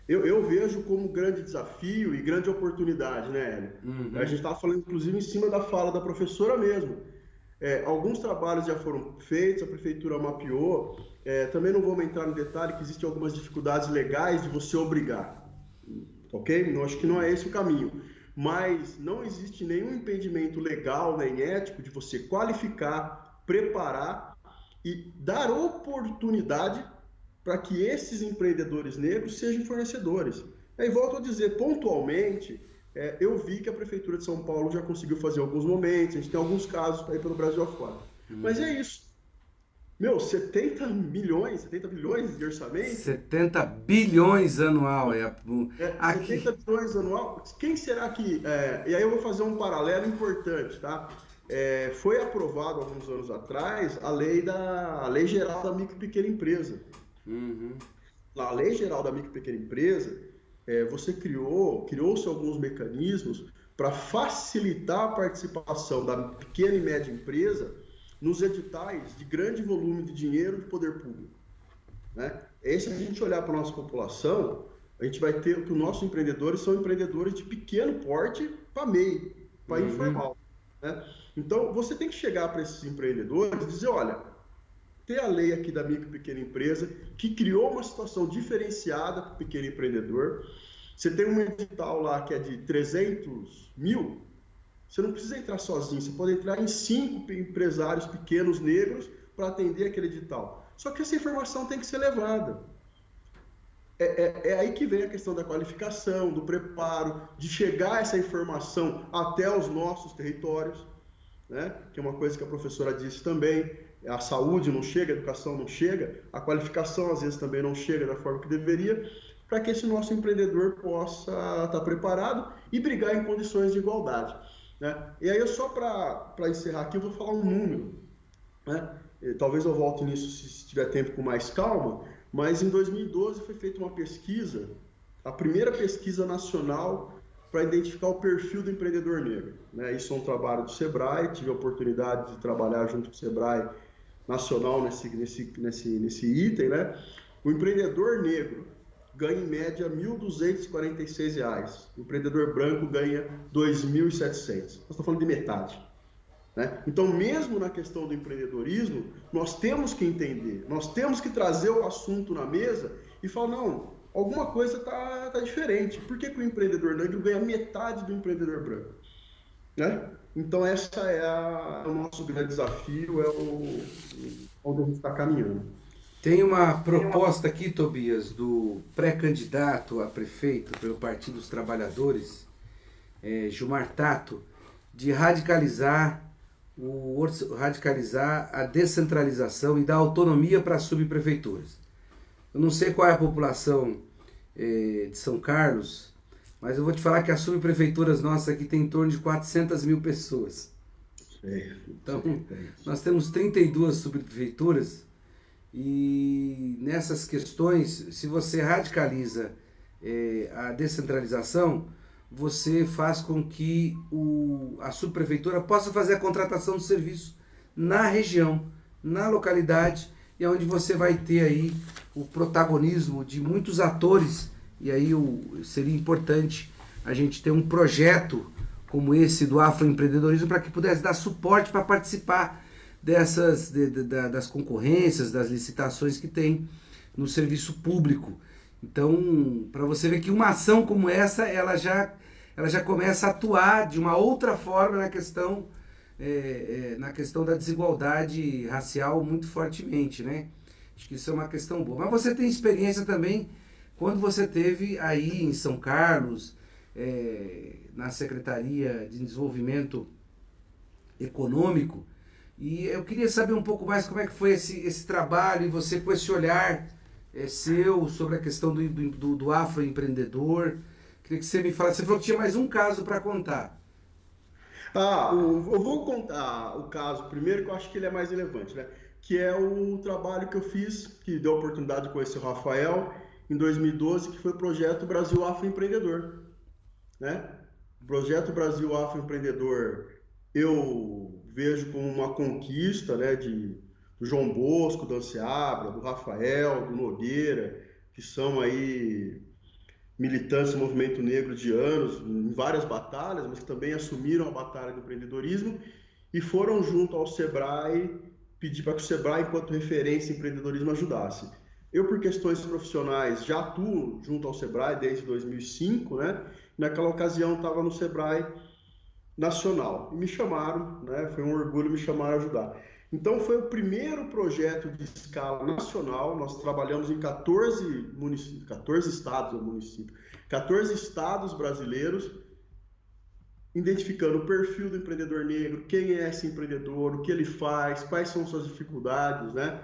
Eu vejo como grande desafio e grande oportunidade, né, Hélio? A gente estava falando, inclusive, em cima da fala da professora mesmo. Alguns trabalhos já foram feitos, a prefeitura mapeou. Também não vamos entrar no detalhe que existem algumas dificuldades legais de você obrigar. Ok? Eu acho que não é esse o caminho. Mas não existe nenhum impedimento legal nem ético de você qualificar, preparar e dar oportunidade para que esses empreendedores negros sejam fornecedores. E volto a dizer, pontualmente, eu vi que a Prefeitura de São Paulo já conseguiu fazer alguns momentos, a gente tem alguns casos aí pelo Brasil afora. Mas é isso. Meu, 70 milhões, 70 bilhões de orçamento? 70 bilhões anual. Aqui. 70 bilhões anual? Quem será que... e aí eu vou fazer um paralelo importante, tá? Foi aprovado alguns anos atrás a Lei Geral da Micro e Pequena Empresa. Uhum. Na Lei Geral da Micro e Pequena Empresa, você criou-se alguns mecanismos para facilitar a participação da pequena e média empresa nos editais de grande volume de dinheiro de poder público, né? Se a gente olhar para a nossa população, a gente vai ter que os nossos empreendedores são empreendedores de pequeno porte para meio, para informal, né? Então, você tem que chegar para esses empreendedores e dizer, olha, tem a lei aqui da micro e pequena empresa que criou uma situação diferenciada para o pequeno empreendedor. Você tem um edital lá que é de 300 mil, você não precisa entrar sozinho, você pode entrar em 5 empresários pequenos negros para atender aquele edital. Só que essa informação tem que ser levada. É aí que vem a questão da qualificação, do preparo, de chegar essa informação até os nossos territórios, né? Que é uma coisa que a professora disse também. A saúde não chega, a educação não chega, a qualificação às vezes também não chega da forma que deveria, para que esse nosso empreendedor possa estar preparado e brigar em condições de igualdade, né? E aí, só para encerrar aqui, eu vou falar um número, né? Talvez eu volte nisso se tiver tempo com mais calma, mas em 2012 foi feita uma pesquisa, a primeira pesquisa nacional para identificar o perfil do empreendedor negro, né? Isso é um trabalho do Sebrae, tive a oportunidade de trabalhar junto com o Sebrae nacional nesse item, né? O empreendedor negro ganha em média R$ 1.246. O empreendedor branco ganha R$ 2.700. Nós estamos falando de metade, né? Então, mesmo na questão do empreendedorismo, nós temos que entender, nós temos que trazer o assunto na mesa e falar, não, alguma coisa tá diferente. Por que o empreendedor negro ganha metade do empreendedor branco, né? Então, esse é o nosso grande desafio, onde a gente está caminhando. Tem uma proposta aqui, Tobias, do pré-candidato a prefeito pelo Partido dos Trabalhadores, Gilmar Tato, de radicalizar a descentralização e dar autonomia para as subprefeituras. Eu não sei qual é a população de São Carlos, mas eu vou te falar que as subprefeituras nossas aqui tem em torno de 400 mil pessoas. Então, nós temos 32 subprefeituras e nessas questões, se você radicaliza a descentralização, você faz com que a subprefeitura possa fazer a contratação do serviço na região, na localidade, e é onde você vai ter aí o protagonismo de muitos atores, e aí seria importante a gente ter um projeto como esse do afroempreendedorismo para que pudesse dar suporte para participar das concorrências, das licitações que tem no serviço público. Então, para você ver que uma ação como essa, ela já começa a atuar de uma outra forma na questão da desigualdade racial muito fortemente, né? Acho que isso é uma questão boa. Mas você tem experiência também quando você teve aí em São Carlos, na Secretaria de Desenvolvimento Econômico, e eu queria saber um pouco mais como é que foi esse trabalho e você com esse olhar seu sobre a questão do afroempreendedor. Queria que você me falasse. Você falou que tinha mais um caso para contar. Eu vou contar o caso primeiro, que eu acho que ele é mais relevante, né? Que é o trabalho que eu fiz, que deu a oportunidade de conhecer o Rafael em 2012, que foi o Projeto Brasil Afroempreendedor, né? O Projeto Brasil Afroempreendedor eu vejo como uma conquista, né, do João Bosco, do Anseabra, do Rafael, do Nogueira, que são aí militantes do movimento negro de anos, em várias batalhas, mas que também assumiram a batalha do empreendedorismo e foram junto ao Sebrae pedir para que o Sebrae, enquanto referência em empreendedorismo, ajudasse. Eu, por questões profissionais, já atuo junto ao Sebrae desde 2005, né? Naquela ocasião estava no Sebrae Nacional e me chamaram, né? Foi um orgulho me chamar a ajudar. Então foi o primeiro projeto de escala nacional. Nós trabalhamos em 14 estados brasileiros identificando o perfil do empreendedor negro, quem é esse empreendedor, o que ele faz, quais são suas dificuldades, né?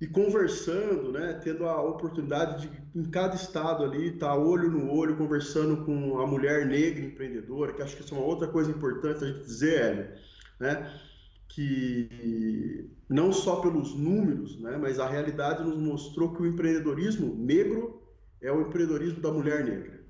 E conversando, né? Tendo a oportunidade de, em cada estado ali, estar olho no olho, conversando com a mulher negra empreendedora, que acho que isso é uma outra coisa importante a gente dizer, Hélio, né? Que não só pelos números, né? Mas a realidade nos mostrou que o empreendedorismo negro é o empreendedorismo da mulher negra.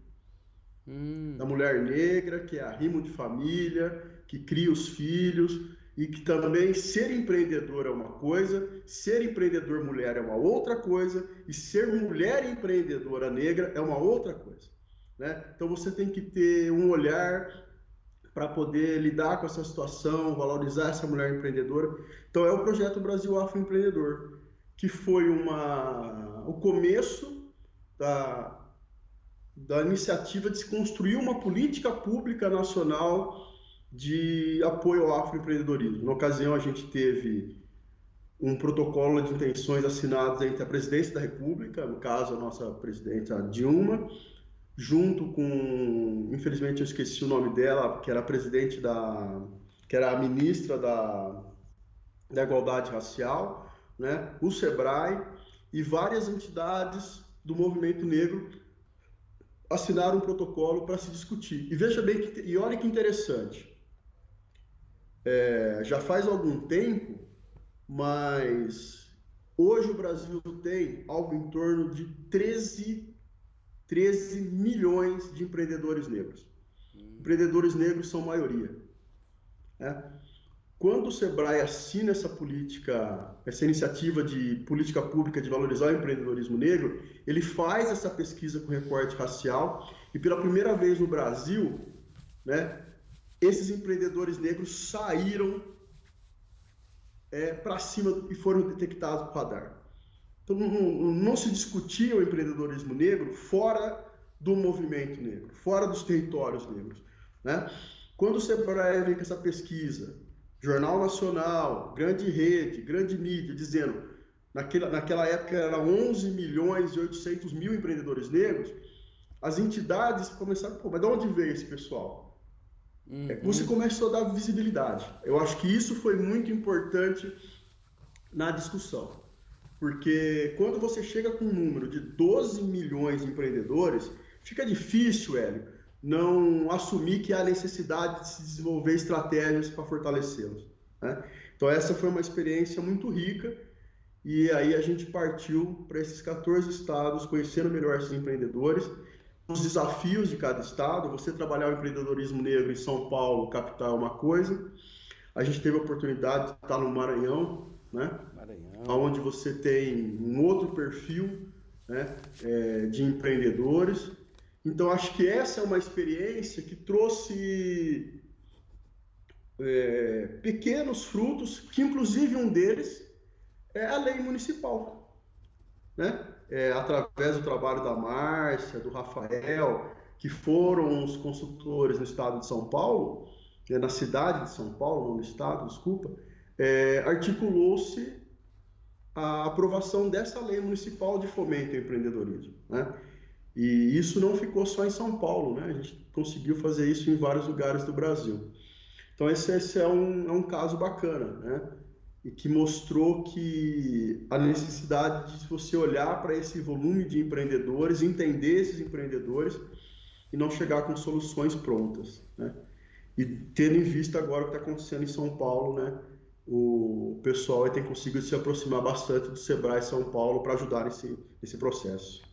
Da mulher negra, que é arrimo de família, que cria os filhos, e que também ser empreendedor é uma coisa, ser empreendedor mulher é uma outra coisa, e ser mulher empreendedora negra é uma outra coisa, né? Então você tem que ter um olhar para poder lidar com essa situação, valorizar essa mulher empreendedora. Então é o projeto Brasil Afroempreendedor, que foi o começo da iniciativa de se construir uma política pública nacional de apoio ao afroempreendedorismo. Na ocasião, a gente teve um protocolo de intenções assinados entre a Presidência da República, no caso, a nossa presidente, a Dilma, junto com, infelizmente eu esqueci o nome dela, que era a presidente que era a ministra da Igualdade Racial, né, o SEBRAE e várias entidades do movimento negro assinaram um protocolo para se discutir. E veja bem, e olha que interessante, já faz algum tempo, mas hoje o Brasil tem algo em torno de 13 milhões de empreendedores negros. Empreendedores negros são maioria, né? Quando o SEBRAE assina essa política, essa iniciativa de política pública de valorizar o empreendedorismo negro, ele faz essa pesquisa com recorte racial e pela primeira vez no Brasil, né, esses empreendedores negros saíram para cima e foram detectados por radar. Então não se discutia o empreendedorismo negro fora do movimento negro, fora dos territórios negros, né? Quando o SEBRAE vem com essa pesquisa, Jornal Nacional, grande rede, grande mídia, dizendo, naquela época eram 11 milhões e 800 mil empreendedores negros, as entidades começaram, mas de onde veio esse pessoal? Você começou a dar visibilidade. Eu acho que isso foi muito importante na discussão, porque quando você chega com um número de 12 milhões de empreendedores, fica difícil, Hélio, não assumir que há necessidade de se desenvolver estratégias para fortalecê-los, né? Então essa foi uma experiência muito rica e aí a gente partiu para esses 14 estados, conhecendo melhor esses empreendedores, os desafios de cada estado. Você trabalhar o empreendedorismo negro em São Paulo, capital, é uma coisa. A gente teve a oportunidade de estar no Maranhão, né? Onde você tem um outro perfil, né, de empreendedores. Então, acho que essa é uma experiência que trouxe pequenos frutos, que inclusive um deles é a lei municipal, né? Através do trabalho da Márcia, do Rafael, que foram os consultores no estado de São Paulo, na cidade de São Paulo, não no estado, desculpa, articulou-se a aprovação dessa lei municipal de fomento ao empreendedorismo, né? E isso não ficou só em São Paulo, né? A gente conseguiu fazer isso em vários lugares do Brasil. Então esse é um caso bacana, né? E que mostrou que a necessidade de você olhar para esse volume de empreendedores, entender esses empreendedores e não chegar com soluções prontas, né? E tendo em vista agora o que está acontecendo em São Paulo, né? O pessoal tem conseguido se aproximar bastante do SEBRAE São Paulo para ajudar nesse processo.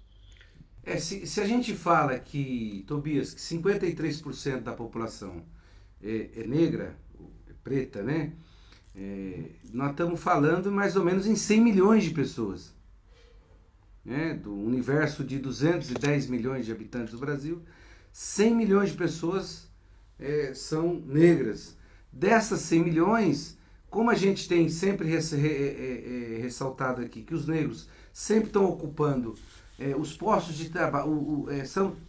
Se a gente fala que, Tobias, que 53% da população é negra, é preta, né? Nós estamos falando mais ou menos em 100 milhões de pessoas, né? Do universo de 210 milhões de habitantes do Brasil, 100 milhões de pessoas são negras. Dessas 100 milhões, como a gente tem sempre ressaltado aqui, que os negros sempre estão ocupando os postos de trabalho,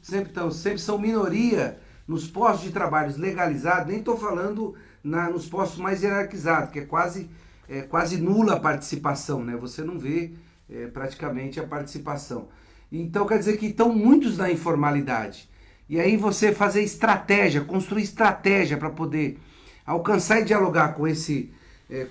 sempre são minoria nos postos de trabalho legalizados, nem estou falando nos postos mais hierarquizados, que é quase nula a participação, né? Você não vê praticamente a participação. Então quer dizer que estão muitos na informalidade. E aí você fazer estratégia, construir estratégia para poder alcançar e dialogar com esse,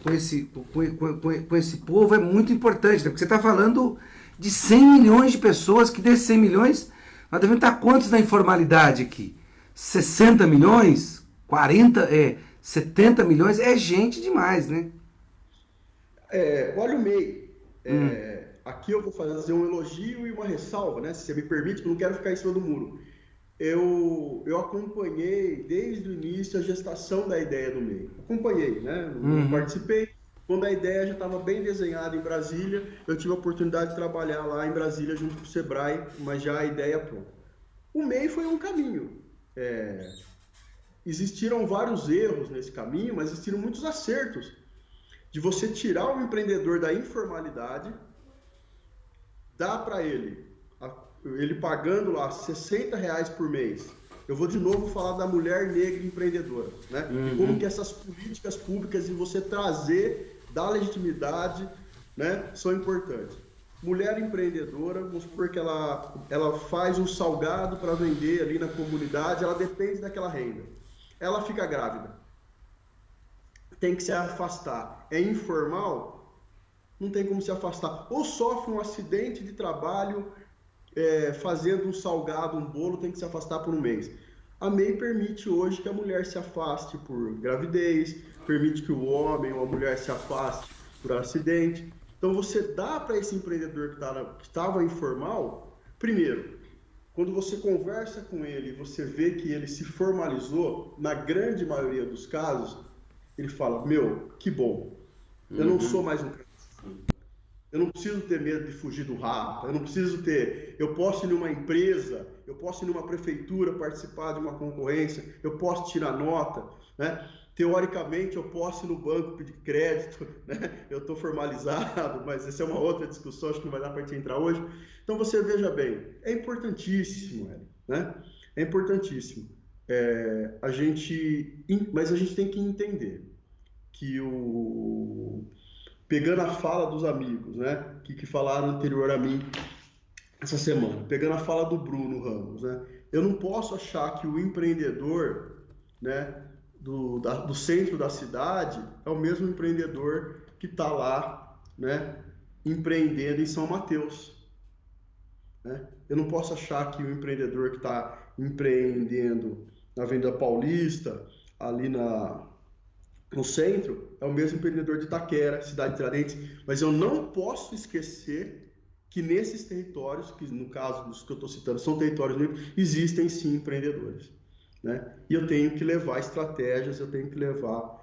com esse povo é muito importante, né? Porque você está falando de 100 milhões de pessoas, que desses 100 milhões, nós devemos estar quantos na informalidade aqui? 60 milhões? 40, 70 milhões? É gente demais, né? Olha o MEI. Aqui eu vou fazer um elogio e uma ressalva, né? Se você me permite, porque eu não quero ficar em cima do muro. Eu acompanhei desde o início a gestação da ideia do MEI. Acompanhei, né? Não participei. Quando a ideia já estava bem desenhada em Brasília, eu tive a oportunidade de trabalhar lá em Brasília junto com o Sebrae, mas já a ideia pronta. O MEI foi um caminho. Existiram vários erros nesse caminho, mas existiram muitos acertos. De você tirar o empreendedor da informalidade, dá para ele pagando lá R$60 por mês. Eu vou de novo falar da mulher negra empreendedora, né? Como que essas políticas públicas e você trazer, dar legitimidade, né, são importantes. Mulher empreendedora, vamos supor que ela faz um salgado para vender ali na comunidade, ela depende daquela renda. Ela fica grávida. Tem que se afastar. É informal, não tem como se afastar. Ou sofre um acidente de trabalho fazendo um salgado, um bolo, tem que se afastar por um mês. A MEI permite hoje que a mulher se afaste por gravidez, permite que o homem ou a mulher se afaste por acidente. Então você dá para esse empreendedor que estava informal, primeiro, quando você conversa com ele, você vê que ele se formalizou, na grande maioria dos casos, ele fala, que bom, eu não sou mais um clandestino, eu não preciso ter medo de fugir do rato, eu posso ir numa empresa, eu posso ir numa prefeitura participar de uma concorrência, eu posso tirar nota, né? Teoricamente eu posso ir no banco pedir crédito, né? Eu estou formalizado, mas essa é uma outra discussão, acho que não vai dar para a gente entrar hoje. Então você veja bem, é importantíssimo, né? É importantíssimo. Mas a gente tem que entender que pegando a fala dos amigos, né, que falaram anterior a mim essa semana, pegando a fala do Bruno Ramos, né, eu não posso achar que o empreendedor, né, do centro da cidade é o mesmo empreendedor que está lá, né, empreendendo em São Mateus, né? Eu não posso achar que o empreendedor que está empreendendo na Avenida Paulista, ali no centro, é o mesmo empreendedor de Itaquera, cidade de Tiradentes, mas eu não posso esquecer que nesses territórios, que no caso dos que eu estou citando são territórios negros, existem sim empreendedores, né? E eu tenho que levar estratégias, eu tenho que levar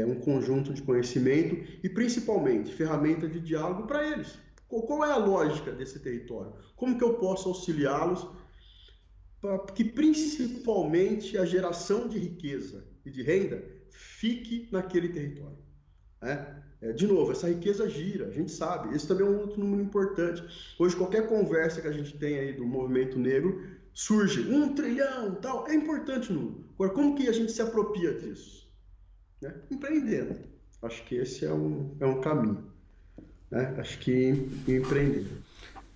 um conjunto de conhecimento e principalmente ferramenta de diálogo para eles. Qual é a lógica desse território? Como que eu posso auxiliá-los para que principalmente a geração de riqueza e de renda fique naquele território, né? De novo, essa riqueza gira, a gente sabe, esse também é um outro número importante. Hoje, qualquer conversa que a gente tem aí do movimento negro, surge 1 trilhão, tal, é importante o número. Agora, como que a gente se apropria disso? Né? Empreendendo. Acho que esse é um caminho, né? Acho que empreendendo.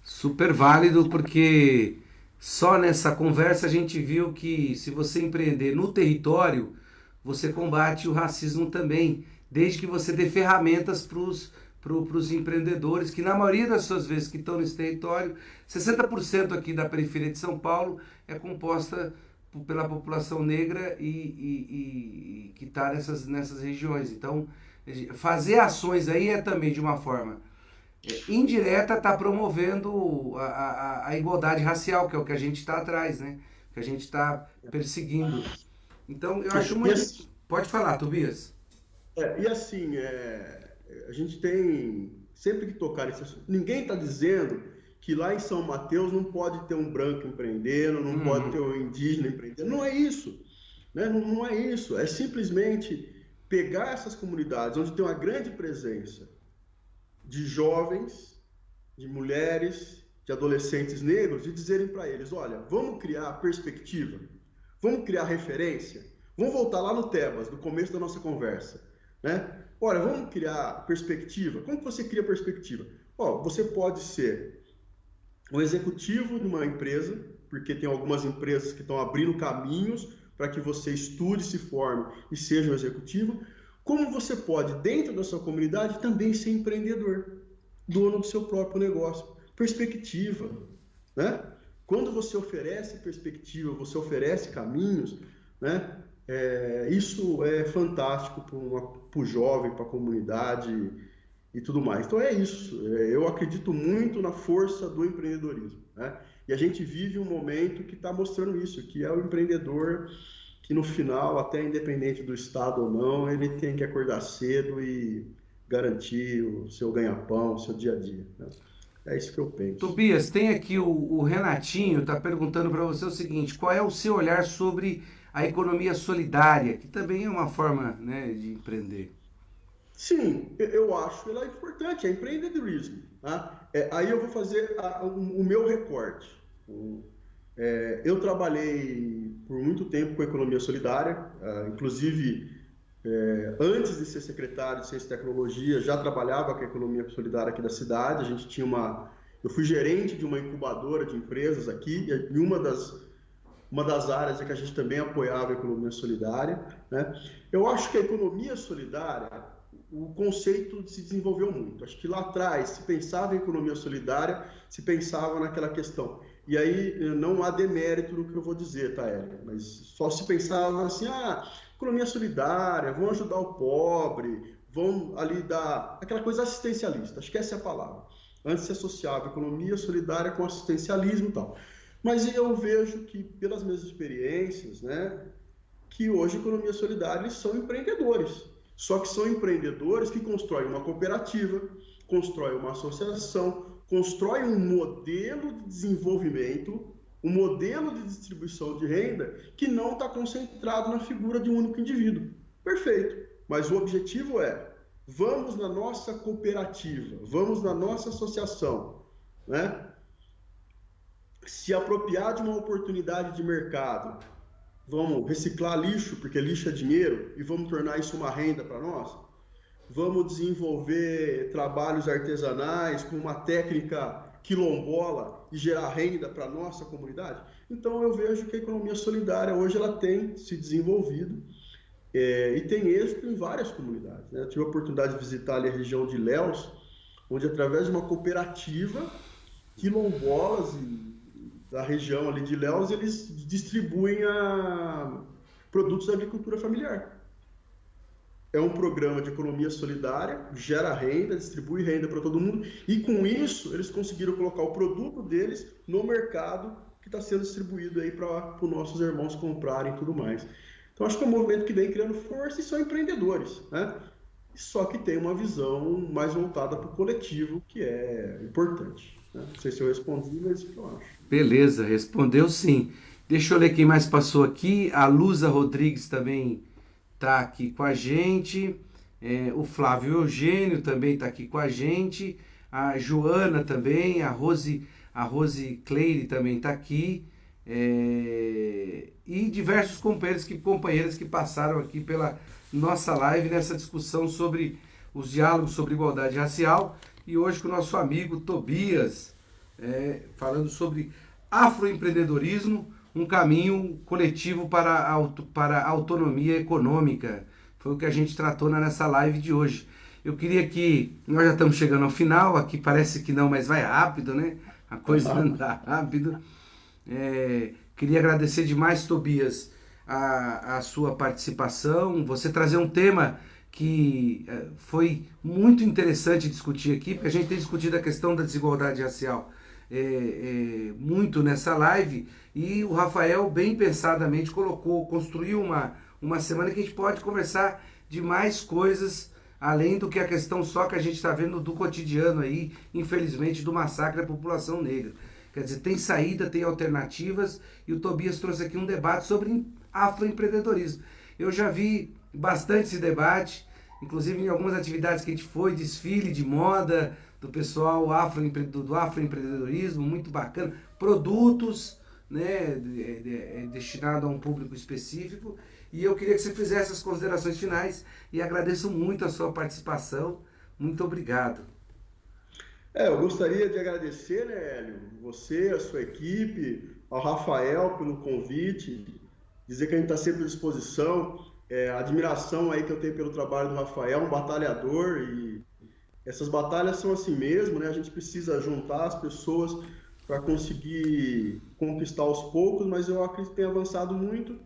Super válido, porque só nessa conversa a gente viu que se você empreender no território, você combate o racismo também, desde que você dê ferramentas para os empreendedores, que na maioria das suas vezes que estão nesse território, 60% aqui da periferia de São Paulo é composta pela população negra e que está nessas regiões. Então, fazer ações aí é também de uma forma indireta, está promovendo a igualdade racial, que é o que a gente está atrás, né? Que a gente está perseguindo. Então, eu acho muito... Assim, pode falar, Tobias. E assim, a gente tem sempre que tocar nesse assunto. Ninguém está dizendo que lá em São Mateus não pode ter um branco empreendendo, não pode ter um indígena empreendendo. Não é isso, né? Não é isso. É simplesmente pegar essas comunidades onde tem uma grande presença de jovens, de mulheres, de adolescentes negros e dizerem para eles, olha, vamos criar perspectiva, vamos criar referência, vamos voltar lá no Tebas, do começo da nossa conversa, né? Olha, vamos criar perspectiva. Como que você cria perspectiva? Você pode ser o executivo de uma empresa, porque tem algumas empresas que estão abrindo caminhos para que você estude, se forme e seja um executivo, como você pode, dentro da sua comunidade, também ser empreendedor, dono do seu próprio negócio. Perspectiva, né? Quando você oferece perspectiva, você oferece caminhos, né? Isso é fantástico para o jovem, para a comunidade e tudo mais. Então é isso. Eu acredito muito na força do empreendedorismo, né? E a gente vive um momento que está mostrando isso, que é o empreendedor que no final, até independente do estado ou não, ele tem que acordar cedo e garantir o seu ganha-pão, o seu dia a dia, né? É isso que eu penso. Tobias, tem aqui o Renatinho, está perguntando para você o seguinte: qual é o seu olhar sobre a economia solidária, que também é uma forma, né, de empreender? Sim, eu acho ela importante, é empreendedorismo, tá? Aí eu vou fazer o meu recorte. Eu trabalhei por muito tempo com economia solidária, inclusive antes de ser secretário de Ciência e Tecnologia, já trabalhava com a economia solidária aqui da cidade. A gente tinha eu fui gerente de uma incubadora de empresas aqui, e uma das áreas é que a gente também apoiava a economia solidária, né? Eu acho que a economia solidária, o conceito se desenvolveu muito. Acho que lá atrás se pensava em economia solidária, se pensava naquela questão. E aí não há demérito no que eu vou dizer, tá, Érica? Mas só se pensava assim, economia solidária, vão ajudar o pobre, vão ali dar aquela coisa assistencialista. Acho que essa é a palavra. Antes se associava economia solidária com assistencialismo e tal. Mas eu vejo que, pelas minhas experiências, né, que hoje a economia solidária eles são empreendedores. Só que são empreendedores que constroem uma cooperativa, constroem uma associação, constroem um modelo de desenvolvimento, um modelo de distribuição de renda que não está concentrado na figura de um único indivíduo. Perfeito. Mas o objetivo é, vamos na nossa cooperativa, vamos na nossa associação, né? Se apropriar de uma oportunidade de mercado, vamos reciclar lixo, porque lixo é dinheiro, e vamos tornar isso uma renda para nós. Vamos desenvolver trabalhos artesanais com uma técnica quilombola e gerar renda para a nossa comunidade. Então eu vejo que a economia solidária hoje ela tem se desenvolvido e tem êxito em várias comunidades, né? Eu tive a oportunidade de visitar ali a região de Ilhéus, onde através de uma cooperativa, quilombolas da região ali de Ilhéus, eles distribuem produtos da agricultura familiar. É um programa de economia solidária, gera renda, distribui renda para todo mundo, e com isso eles conseguiram colocar o produto deles no mercado que está sendo distribuído aí para os nossos irmãos comprarem e tudo mais. Então acho que é um movimento que vem criando força e são empreendedores, né? Só que tem uma visão mais voltada para o coletivo, que é importante, né? Não sei se eu respondi, mas é isso que eu acho. Beleza, respondeu sim. Deixa eu ler quem mais passou aqui. A Luza Rodrigues também está aqui com a gente. O Flávio Eugênio também está aqui com a gente. A Joana também. A Rose Cleire também está aqui. E diversos companheiras que passaram aqui pela nossa live nessa discussão sobre os diálogos sobre igualdade racial. E hoje com o nosso amigo Tobias, falando sobre afroempreendedorismo, um caminho coletivo para a autonomia econômica. Foi o que a gente tratou nessa live de hoje. Eu queria que... Nós já estamos chegando ao final, aqui parece que não, mas vai rápido, né? A coisa anda rápido. Queria agradecer demais, Tobias, a sua participação, você trazer um tema que foi muito interessante discutir aqui, porque a gente tem discutido a questão da desigualdade racial muito nessa live, e o Rafael bem pensadamente construiu uma semana que a gente pode conversar de mais coisas, além do que a questão só que a gente está vendo do cotidiano aí, infelizmente, do massacre da população negra. Quer dizer, tem saída, tem alternativas, e o Tobias trouxe aqui um debate sobre afroempreendedorismo. Eu já vi bastante esse debate, inclusive em algumas atividades que a gente foi, desfile de moda do pessoal do afroempreendedorismo, muito bacana, produtos, né, destinados a um público específico, e eu queria que você fizesse as considerações finais, e agradeço muito a sua participação. Muito obrigado. Eu gostaria de agradecer, né, Hélio, você, a sua equipe, ao Rafael pelo convite, dizer que a gente está sempre à disposição, a admiração aí que eu tenho pelo trabalho do Rafael, um batalhador, e essas batalhas são assim mesmo, né? A gente precisa juntar as pessoas para conseguir conquistar aos poucos, mas eu acredito que tem avançado muito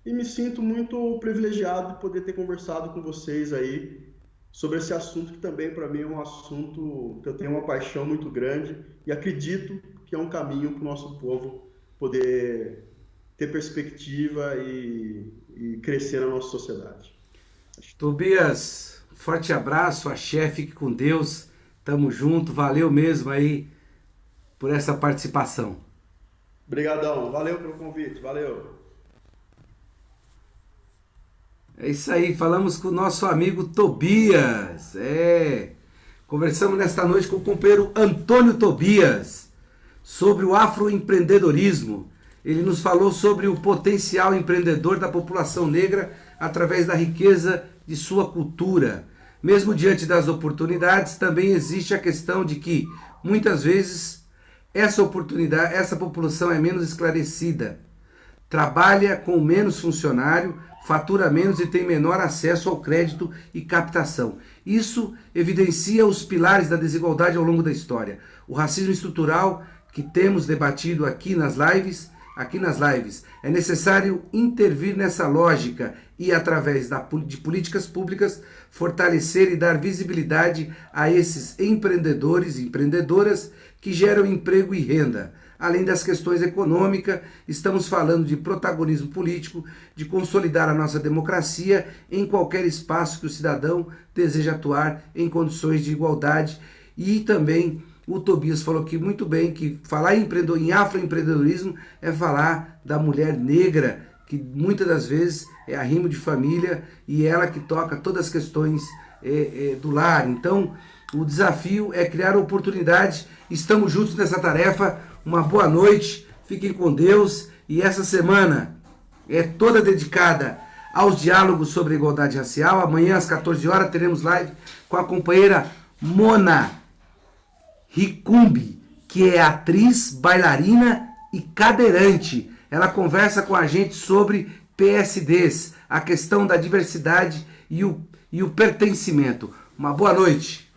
e me sinto muito privilegiado de poder ter conversado com vocês aí sobre esse assunto que também para mim é um assunto que eu tenho uma paixão muito grande e acredito que é um caminho para o nosso povo poder ter perspectiva e crescer na nossa sociedade. Tobias, forte abraço, axé, fique com Deus, tamo junto, valeu mesmo aí por essa participação. Obrigadão, valeu pelo convite, valeu. É isso aí, falamos com o nosso amigo Tobias. Conversamos nesta noite com o companheiro Antônio Tobias sobre o afroempreendedorismo. Ele nos falou sobre o potencial empreendedor da população negra através da riqueza de sua cultura. Mesmo diante das oportunidades, também existe a questão de que, muitas vezes, essa população é menos esclarecida, trabalha com menos funcionário, fatura menos e tem menor acesso ao crédito e captação. Isso evidencia os pilares da desigualdade ao longo da história. O racismo estrutural que temos debatido aqui nas lives, é necessário intervir nessa lógica e, através de políticas públicas, fortalecer e dar visibilidade a esses empreendedores e empreendedoras que geram emprego e renda. Além das questões econômicas, estamos falando de protagonismo político, de consolidar a nossa democracia em qualquer espaço que o cidadão deseja atuar em condições de igualdade. E também o Tobias falou aqui muito bem que falar em afroempreendedorismo é falar da mulher negra, que muitas das vezes é arrimo de família e ela que toca todas as questões do lar. Então, o desafio é criar oportunidade. Estamos juntos nessa tarefa. Uma boa noite, fiquem com Deus. E essa semana é toda dedicada aos diálogos sobre a igualdade racial. Amanhã às 14 horas teremos live com a companheira Mona Ricumbi, que é atriz, bailarina e cadeirante. Ela conversa com a gente sobre PSDs, a questão da diversidade e o pertencimento. Uma boa noite.